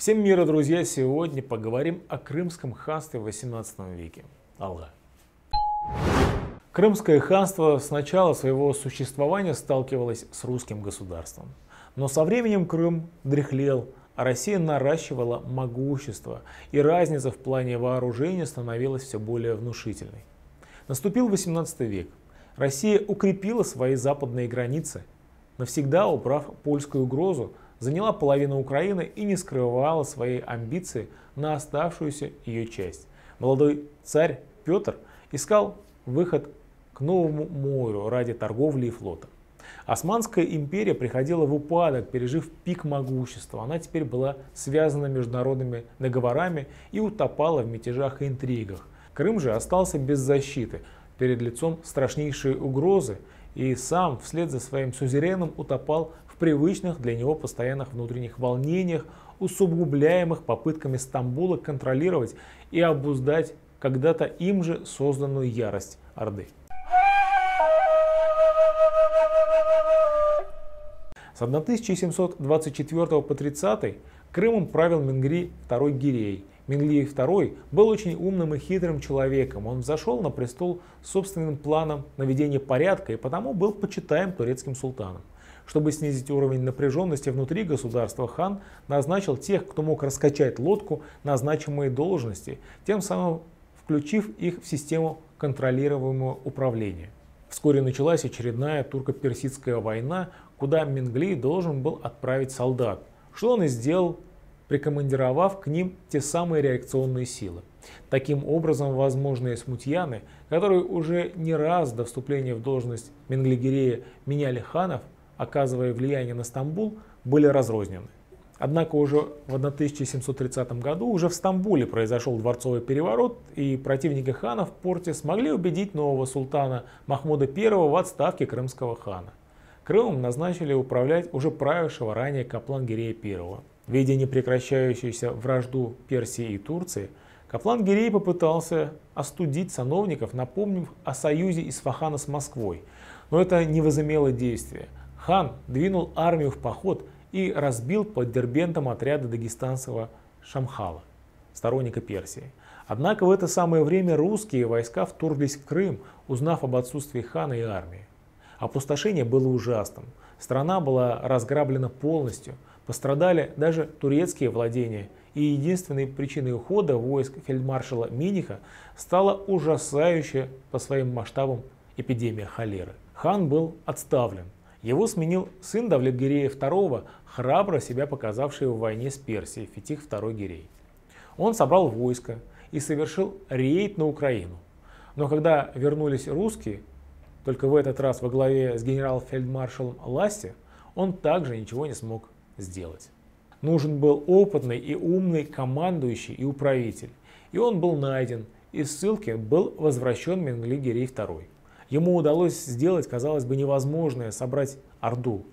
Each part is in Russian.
Всем мира, друзья! Сегодня поговорим о Крымском ханстве в 18 веке. Алга. Крымское ханство с начала своего существования сталкивалось с русским государством. Но со временем Крым дряхлел, а Россия наращивала могущество, и разница в плане вооружения становилась все более внушительной. Наступил 18 век. Россия укрепила свои западные границы, навсегда убрав польскую угрозу, заняла половину Украины и не скрывала свои амбиции на оставшуюся ее часть. Молодой царь Петр искал выход к Новому морю ради торговли и флота. Османская империя приходила в упадок, пережив пик могущества. Она теперь была связана международными договорами и утопала в мятежах и интригах. Крым же остался без защиты перед лицом страшнейшей угрозы и сам вслед за своим сюзереном утопал в привычных для него постоянных внутренних волнениях, усугубляемых попытками Стамбула контролировать и обуздать когда-то им же созданную ярость Орды. С 1724 по 30 Крымом правил Менгли II Гирей. Менгли II был очень умным и хитрым человеком. Он взошел на престол с собственным планом наведения порядка и потому был почитаем турецким султаном. Чтобы снизить уровень напряженности внутри государства, хан назначил тех, кто мог раскачать лодку, на значимые должности, тем самым включив их в систему контролируемого управления. Вскоре началась очередная турко-персидская война, куда Менгли должен был отправить солдат, что он и сделал, прикомандировав к ним те самые реакционные силы. Таким образом, возможные смутьяны, которые уже не раз до вступления в должность Менгли-Гирея меняли ханов, оказывая влияние на Стамбул, были разрознены. Однако уже в 1730 году уже в Стамбуле произошел дворцовый переворот, и противники хана в порте смогли убедить нового султана Махмуда I в отставке крымского хана. Крымом назначили управлять уже правившего ранее Каплан-Гирея I. Видя непрекращающуюся вражду Персии и Турции, Каплан-Гирей попытался остудить сановников, напомнив о союзе Исфахана с Москвой. Но это не возымело действия. Хан двинул армию в поход и разбил под Дербентом отряды дагестанского Шамхала, сторонника Персии. Однако в это самое время русские войска вторглись в Крым, узнав об отсутствии хана и армии. Опустошение было ужасным. Страна была разграблена полностью, пострадали даже турецкие владения, и единственной причиной ухода войск фельдмаршала Миниха стала ужасающая по своим масштабам эпидемия холеры. Хан был отставлен. Его сменил сын Давлет-Гирея II, храбро себя показавший в войне с Персией, Фетих II Гирей. Он собрал войско и совершил рейд на Украину. Но когда вернулись русские, только в этот раз во главе с генерал-фельдмаршалом Ласси, он также ничего не смог сделать. Нужен был опытный и умный командующий и управитель. И он был найден. Из ссылки был возвращен Менгли-Гирей II. Ему удалось сделать, казалось бы, невозможное — собрать Орду.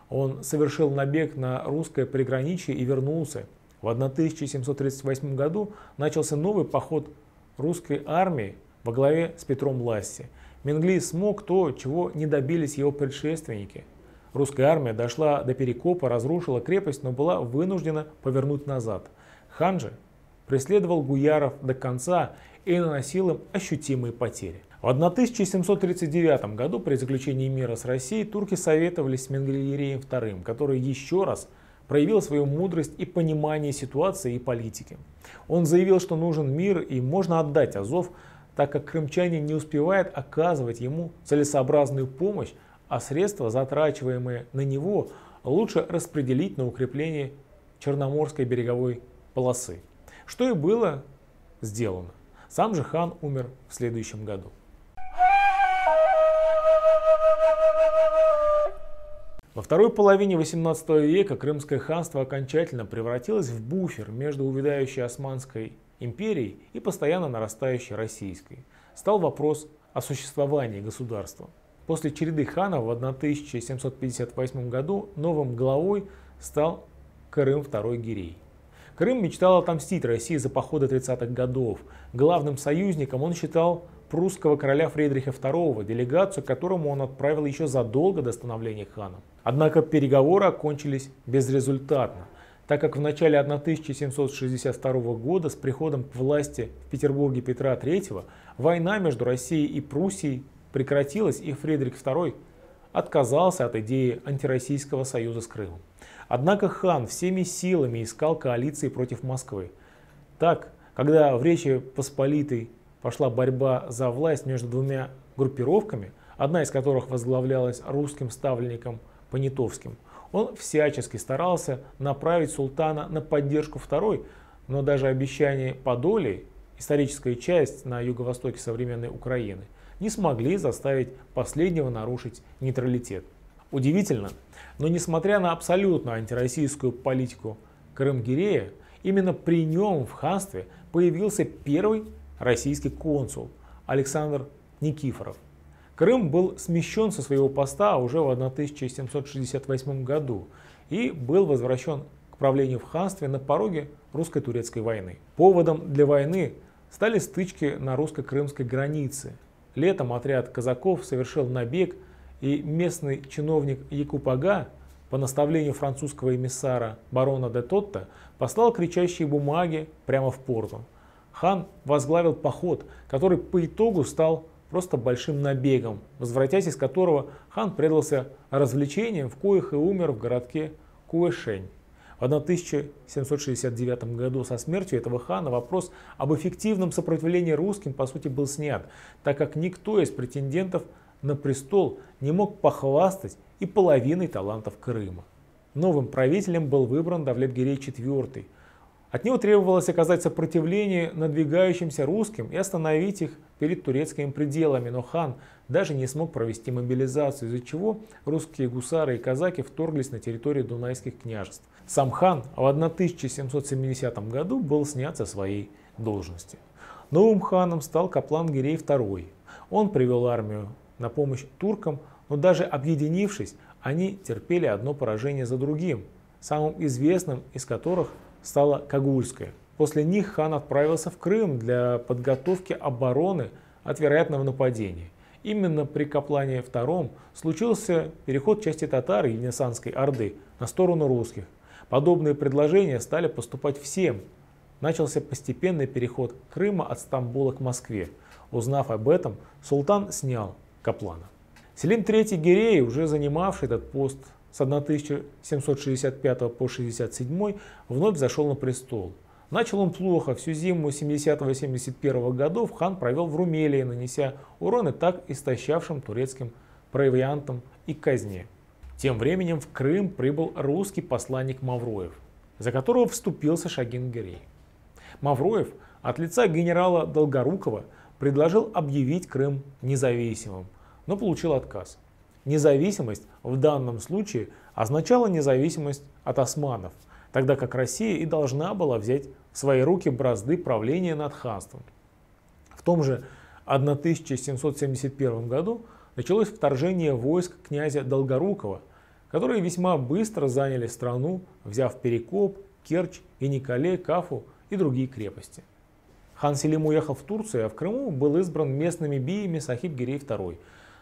Он совершил набег на русское приграничье и вернулся. В 1738 году начался новый поход русской армии во главе с Петром Ласси. Менгли смог то, чего не добились его предшественники. Русская армия дошла до Перекопа, разрушила крепость, но была вынуждена повернуть назад. Хан же преследовал гуяров до конца и наносил им ощутимые потери. В 1739 году при заключении мира с Россией турки советовались с Менгли-Гиреем II, который еще раз проявил свою мудрость и понимание ситуации и политики. Он заявил, что нужен мир и можно отдать Азов, так как крымчане не успевают оказывать ему целесообразную помощь, а средства, затрачиваемые на него, лучше распределить на укрепление Черноморской береговой полосы. Что и было сделано. Сам же хан умер в следующем году. Во второй половине 18 века Крымское ханство окончательно превратилось в буфер между увядающей Османской империей и постоянно нарастающей российской. Стал вопрос о существовании государства. После череды ханов в 1758 году новым главой стал Крым II Гирей. Крым мечтал отомстить России за походы 30-х годов. Главным союзником он считал прусского короля Фридриха II, делегацию к которому он отправил еще задолго до становления ханом. Однако переговоры окончились безрезультатно. так как в начале 1762 года с приходом к власти в Петербурге Петра III война между Россией и Пруссией прекратилась, и Фридрих II отказался от идеи антироссийского союза с Крымом. Однако хан всеми силами искал коалиции против Москвы. Так, когда в Речи Посполитой пошла борьба за власть между двумя группировками, одна из которых возглавлялась русским ставленником Понятовским, он всячески старался направить султана на поддержку второй, но даже обещание Подолии, историческая часть на юго-востоке современной Украины, не смогли заставить последнего нарушить нейтралитет. Удивительно, но несмотря на абсолютно антироссийскую политику Крым-Гирея, именно при нем в ханстве появился первый российский консул Александр Никифоров. Крым был смещен со своего поста уже в 1768 году и был возвращен к правлению в ханстве на пороге русско-турецкой войны. Поводом для войны стали стычки на русско-крымской границе. Летом отряд казаков совершил набег, и местный чиновник Якуб Ага по наставлению французского эмиссара барона де Тотта послал кричащие бумаги прямо в порту. Хан возглавил поход, который по итогу стал просто большим набегом, возвратясь из которого хан предался развлечениям, в коих и умер в городке Куэшень. В 1769 году со смертью этого хана вопрос об эффективном сопротивлении русским по сути был снят, так как никто из претендентов на престол не мог похвастать и половиной талантов Крыма. Новым правителем был выбран Давлет-Гирей IV. От него требовалось оказать сопротивление надвигающимся русским и остановить их перед турецкими пределами, но хан даже не смог провести мобилизацию, из-за чего русские гусары и казаки вторглись на территорию Дунайских княжеств. Сам хан в 1770 году был снят со своей должности. Новым ханом стал Каплан-Гирей II. Он привел армию на помощь туркам, но даже объединившись, они терпели одно поражение за другим, самым известным из которых стала Когульская. После них хан отправился в Крым для подготовки обороны от вероятного нападения. Именно при Каплане II случился переход части татар Ельцинской Орды на сторону русских. Подобные предложения стали поступать всем. Начался постепенный переход Крыма от Стамбула к Москве. Узнав об этом, султан снял Каплана. Селим III Гирей, уже занимавший этот пост с 1765 по 1767, вновь взошел на престол. Начал он плохо. Всю зиму 70-71 годов хан провел в Румелии, нанеся уроны так истощавшим турецким провиантам и казне. Тем временем в Крым прибыл русский посланник Мавроев, за которого вступился Шагин-Гирей. Мавроев от лица генерала Долгорукова предложил объявить Крым независимым, но получил отказ. Независимость в данном случае означала независимость от османов, тогда как Россия и должна была взять в свои руки бразды правления над ханством. В том же 1771 году началось вторжение войск князя Долгорукова, которые весьма быстро заняли страну, взяв Перекоп, Керчь, Еникале, Кафу и другие крепости. Хан Селим уехал в Турцию, а в Крыму был избран местными биями Сахип-Гирей II.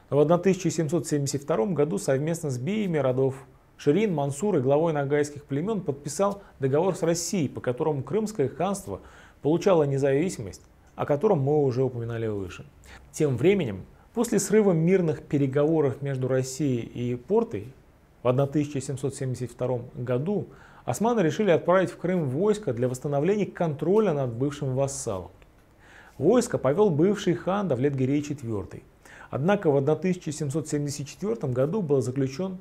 В 1772 году совместно с биями родов Ширин, Мансур и главой ногайских племен подписал договор с Россией, по которому Крымское ханство получало независимость, о котором мы уже упоминали выше. Тем временем, после срыва мирных переговоров между Россией и Портой в 1772 году, османы решили отправить в Крым войско для восстановления контроля над бывшим вассалом. Войско повел бывший хан Давлет-Гирей IV. Однако в 1774 году был заключен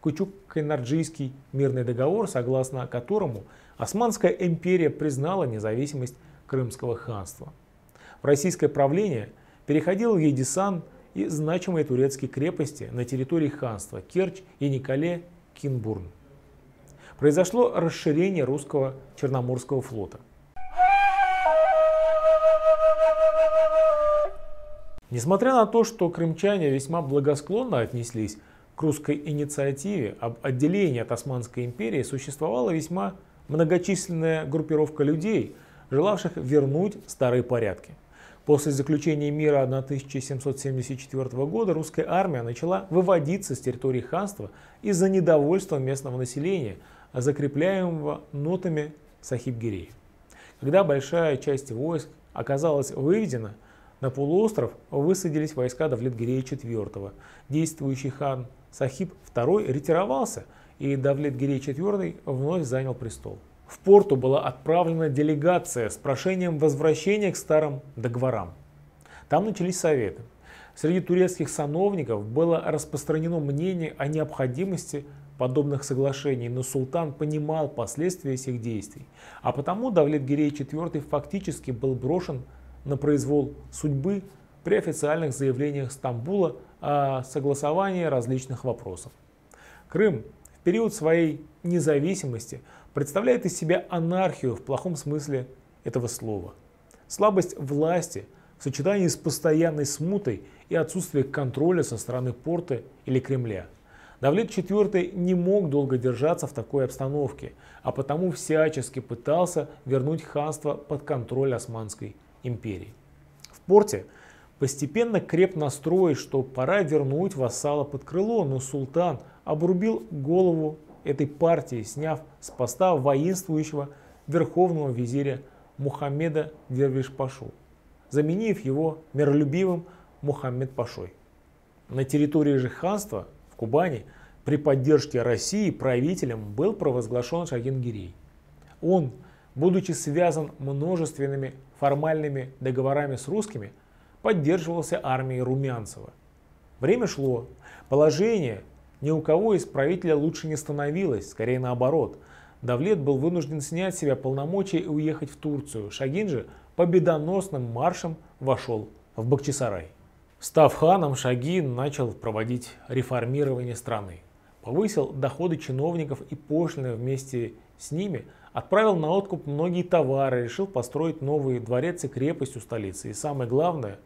Кучук-Кайнарджийский мирный договор, согласно которому Османская империя признала независимость Крымского ханства. В российское правление переходил Едисан и значимые турецкие крепости на территории ханства Керчь, Еникале, Кинбурн. Произошло расширение русского Черноморского флота. Несмотря на то, что крымчане весьма благосклонно отнеслись к русской инициативе об отделении от Османской империи, существовала весьма многочисленная группировка людей, желавших вернуть старые порядки. После заключения мира 1774 года русская армия начала выводиться с территории ханства из-за недовольства местного населения, закрепляемого нотами Сахиб-Гирея. Когда большая часть войск оказалась выведена, на полуостров высадились войска Давлет-Гирея IV. Действующий хан Сахиб II ретировался, и Давлет-Гирей IV вновь занял престол. В Порту была отправлена делегация с прошением возвращения к старым договорам. Там начались советы. Среди турецких сановников было распространено мнение о необходимости подобных соглашений, но султан понимал последствия этих действий, а потому Давлет-Гирей IV фактически был брошен на произвол судьбы при официальных заявлениях Стамбула о согласовании различных вопросов. Крым в период своей независимости представляет из себя анархию в плохом смысле этого слова. Слабость власти в сочетании с постоянной смутой и отсутствие контроля со стороны Порта или Кремля. Давлет IV не мог долго держаться в такой обстановке, а потому всячески пытался вернуть ханство под контроль Османской империи. В Порте постепенно креп настрой, что пора вернуть вассала под крыло, но султан обрубил голову этой партии, сняв с поста воинствующего верховного визиря Мухаммеда Дервиш-пашу, заменив его миролюбивым Мухаммед-пашой. На территории же ханства в Кубани при поддержке России правителем был провозглашен Шагин-Гирей. Он, будучи связан множественными формальными договорами с русскими, поддерживался армией Румянцева. Время шло, положение ни у кого из правителя лучше не становилось, скорее наоборот. Давлет был вынужден снять с себя полномочия и уехать в Турцию. Шагин же победоносным маршем вошел в Бахчисарай. Став ханом, Шагин начал проводить реформирование страны. Повысил доходы чиновников и пошлины, вместе с ними отправил на откуп многие товары, решил построить новый дворец и крепость у столицы. И самое главное,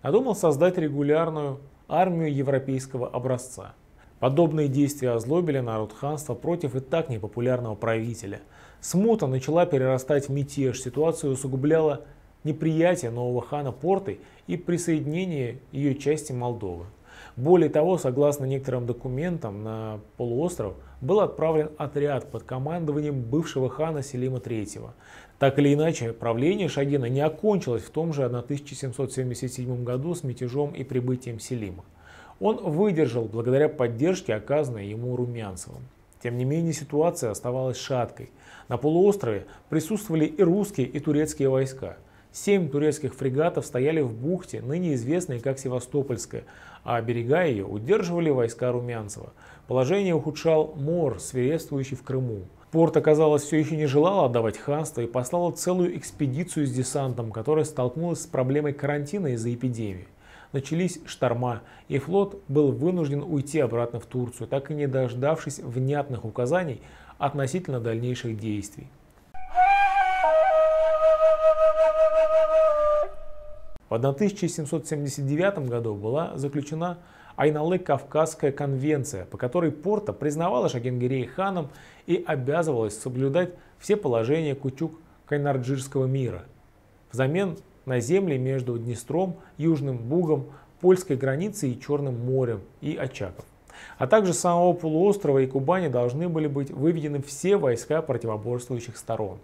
надумал создать регулярную армию европейского образца. Подобные действия озлобили народ ханства против и так непопулярного правителя. Смута начала перерастать в мятеж, ситуацию усугубляло неприятие нового хана Порты и присоединение ее части Молдовы. Более того, согласно некоторым документам, на полуостров был отправлен отряд под командованием бывшего хана Селима III. Так или иначе, правление Шагина не окончилось в том же 1777 году с мятежом и прибытием Селима. Он выдержал благодаря поддержке, оказанной ему Румянцевым. Тем не менее, ситуация оставалась шаткой. На полуострове присутствовали и русские, и турецкие войска. 7 турецких фрегатов стояли в бухте, ныне известной как Севастопольская, а берега ее удерживали войска Румянцева. Положение ухудшал мор, свирепствующий в Крыму. Порт, оказалось, все еще не желал отдавать ханство и послал целую экспедицию с десантом, которая столкнулась с проблемой карантина из-за эпидемии. Начались шторма, и флот был вынужден уйти обратно в Турцию, так и не дождавшись внятных указаний относительно дальнейших действий. В 1779 году была заключена Айналы-Кавказская конвенция, по которой Порта признавала Шагин-Гирей ханом и обязывалась соблюдать все положения Кучук-Кайнарджирского мира. Взамен на земли между Днестром, Южным Бугом, польской границей и Черным морем и Очаков. А также с самого полуострова и Кубани должны были быть выведены все войска противоборствующих сторон.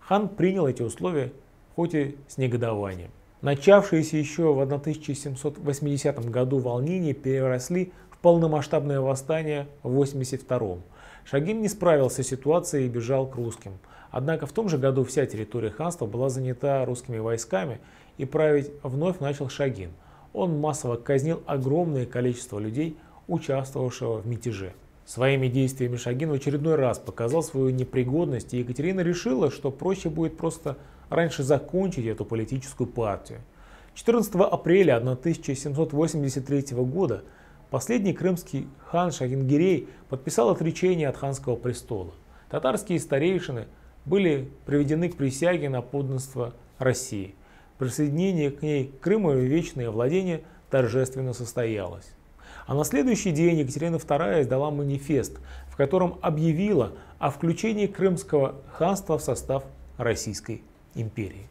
Хан принял эти условия, хоть и с негодованием. Начавшиеся еще в 1780 году волнения переросли в полномасштабное восстание в 1982. Шагин не справился с ситуацией и бежал к русским. Однако в том же году вся территория ханства была занята русскими войсками, и править вновь начал Шагин. Он массово казнил огромное количество людей, участвовавшего в мятеже. Своими действиями Шагин в очередной раз показал свою непригодность, и Екатерина решила, что проще будет просто раньше закончить эту политическую партию. 14 апреля 1783 года последний крымский хан Шагин-Гирей подписал отречение от ханского престола. Татарские старейшины были приведены к присяге на подданство России. Присоединение к ней Крыма и вечное владение торжественно состоялось. А на следующий день Екатерина II издала манифест, в котором объявила о включении Крымского ханства в состав Российской империи.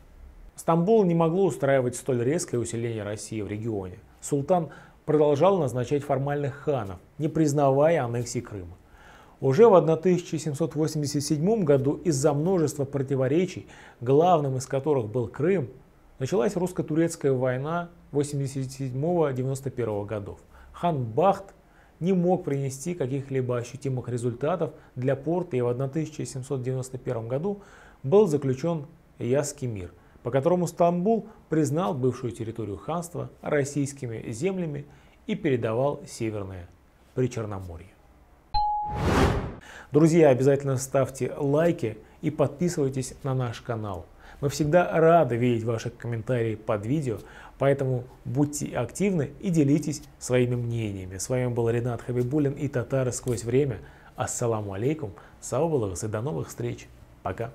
Стамбул не могло устраивать столь резкое усиление России в регионе. Султан продолжал назначать формальных ханов, не признавая аннексии Крыма. Уже в 1787 году из-за множества противоречий, главным из которых был Крым, началась русско-турецкая война 87-91 годов. Хан Бахт не мог принести каких-либо ощутимых результатов для порта, и в 1791 году был заключен Ясский мир, по которому Стамбул признал бывшую территорию ханства российскими землями и передавал Северное Причерноморье. Друзья, обязательно ставьте лайки и подписывайтесь на наш канал. Мы всегда рады видеть ваши комментарии под видео, поэтому будьте активны и делитесь своими мнениями. С вами был Ренат Хабибуллин и Татары сквозь время. Ассаламу алейкум, сау балагас и до новых встреч. Пока.